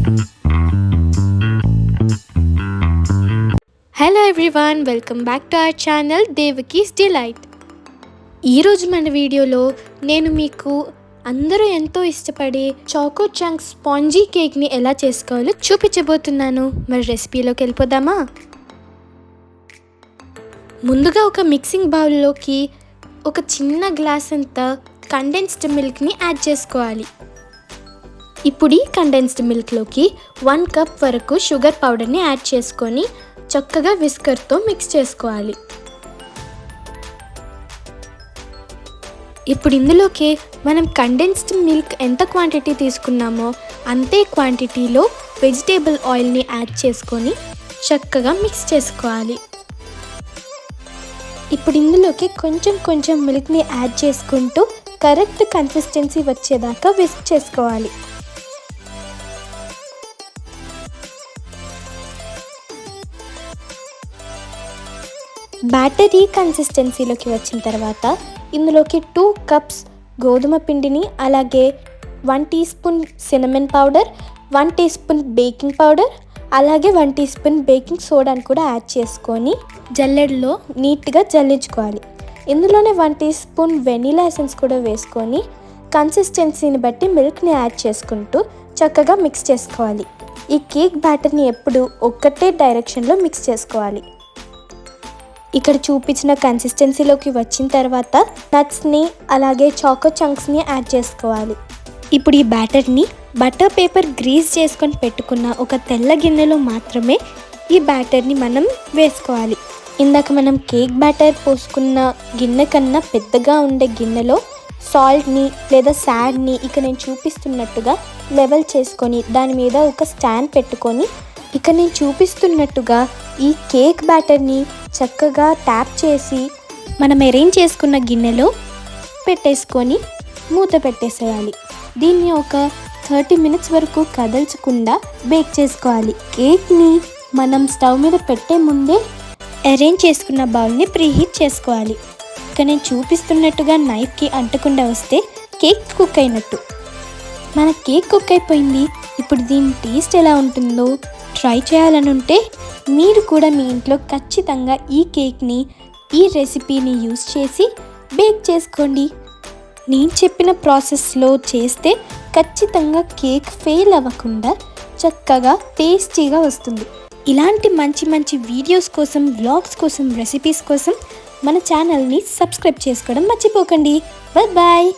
Hello everyone, welcome back to our channel Devaki's delight. ఈరోజు మన వీడియోలో నేను మీకు అందరూ ఎంతో ఇష్టపడే చాకో చంక్స్ స్పాంజీ కేక్ని ఎలా చేసుకోవాలో చూపించబోతున్నాను. మరి రెసిపీలోకి వెళ్ళిపోదామా? ముందుగా ఒక మిక్సింగ్ బౌల్లోకి ఒక చిన్న గ్లాస్ అంత కండెన్స్డ్ మిల్క్ని యాడ్ చేసుకోవాలి. ఇప్పుడు ఈ కండెన్స్డ్ మిల్క్లోకి 1 కప్ వరకు షుగర్ పౌడర్ని యాడ్ చేసుకొని చక్కగా విస్కర్తో మిక్స్ చేసుకోవాలి. ఇప్పుడు ఇందులోకి మనం కండెన్స్డ్ మిల్క్ ఎంత క్వాంటిటీ తీసుకున్నామో అంతే క్వాంటిటీలో వెజిటేబుల్ ఆయిల్ని యాడ్ చేసుకొని చక్కగా మిక్స్ చేసుకోవాలి. ఇప్పుడు ఇందులోకి కొంచెం మిల్క్ని యాడ్ చేసుకుంటూ కరెక్ట్ కన్సిస్టెన్సీ వచ్చేదాకా విస్క్ చేసుకోవాలి. బ్యాటర్ ఈ కన్సిస్టెన్సీలోకి వచ్చిన తర్వాత ఇందులోకి 2 కప్స్ గోధుమ పిండిని, అలాగే 1 teaspoon cinnamon powder, 1 teaspoon baking powder, అలాగే 1 టీ స్పూన్ బేకింగ్ సోడాని కూడా యాడ్ చేసుకొని జల్లెడలో నీట్గా జల్లించుకోవాలి. ఇందులోనే 1 టీ స్పూన్ వెనీలా ఎసెన్స్ కూడా వేసుకొని కన్సిస్టెన్సీని బట్టి మిల్క్ని యాడ్ చేసుకుంటూ చక్కగా మిక్స్ చేసుకోవాలి. ఈ కేక్ బ్యాటర్ని ఎప్పుడు ఒక్కటే డైరెక్షన్లో మిక్స్ చేసుకోవాలి. ఇక్కడ చూపించిన కన్సిస్టెన్సీలోకి వచ్చిన తర్వాత నట్స్ని అలాగే చాకో చంక్స్ని యాడ్ చేసుకోవాలి. ఇప్పుడు ఈ బ్యాటర్ని బటర్ పేపర్ గ్రీస్ చేసుకొని పెట్టుకున్న ఒక తెల్ల గిన్నెలో మాత్రమే ఈ బ్యాటర్ని మనం వేసుకోవాలి. ఇందాక మనం కేక్ బ్యాటర్ పోసుకున్న గిన్నె కన్నా పెద్దగా ఉండే గిన్నెలో సాల్ట్ని లేదా శాడ్ని ఇక నేను చూపిస్తున్నట్టుగా లెవెల్ చేసుకొని దాని మీద ఒక స్టాండ్ పెట్టుకొని ఇక నేను చూపిస్తున్నట్టుగా ఈ కేక్ బ్యాటర్ని చక్కగా ట్యాప్ చేసి మనం అరేంజ్ చేసుకున్న గిన్నెలో పెట్టేసుకొని మూత పెట్టేసేయాలి. దీన్ని ఒక 30 మినిట్స్ వరకు కదల్చకుండా బేక్ చేసుకోవాలి. కేక్ని మనం స్టవ్ మీద పెట్టే ముందే అరేంజ్ చేసుకున్న బౌల్ని ప్రీహీట్ చేసుకోవాలి. ఇక నేను చూపిస్తున్నట్టుగా నైఫ్కి అంటకుండా వస్తే కేక్ కుక్ అయినట్టు. మన కేక్ కుక్ అయిపోయింది. ఇప్పుడు దీని టేస్ట్ ఎలా ఉంటుందో ట్రై చేయాలని ఉంటే మీరు కూడా మీ ఇంట్లో ఖచ్చితంగా ఈ కేక్ని, ఈ రెసిపీని యూస్ చేసి బేక్ చేసుకోండి. నేను చెప్పిన ప్రాసెస్లో చేస్తే ఖచ్చితంగా కేక్ ఫెయిల్ అవ్వకుండా చక్కగా టేస్టీగా వస్తుంది. ఇలాంటి మంచి వీడియోస్ కోసం, వ్లాగ్స్ కోసం, రెసిపీస్ కోసం మన ఛానల్ని సబ్స్క్రైబ్ చేసుకోవడం మర్చిపోకండి. బాయ్.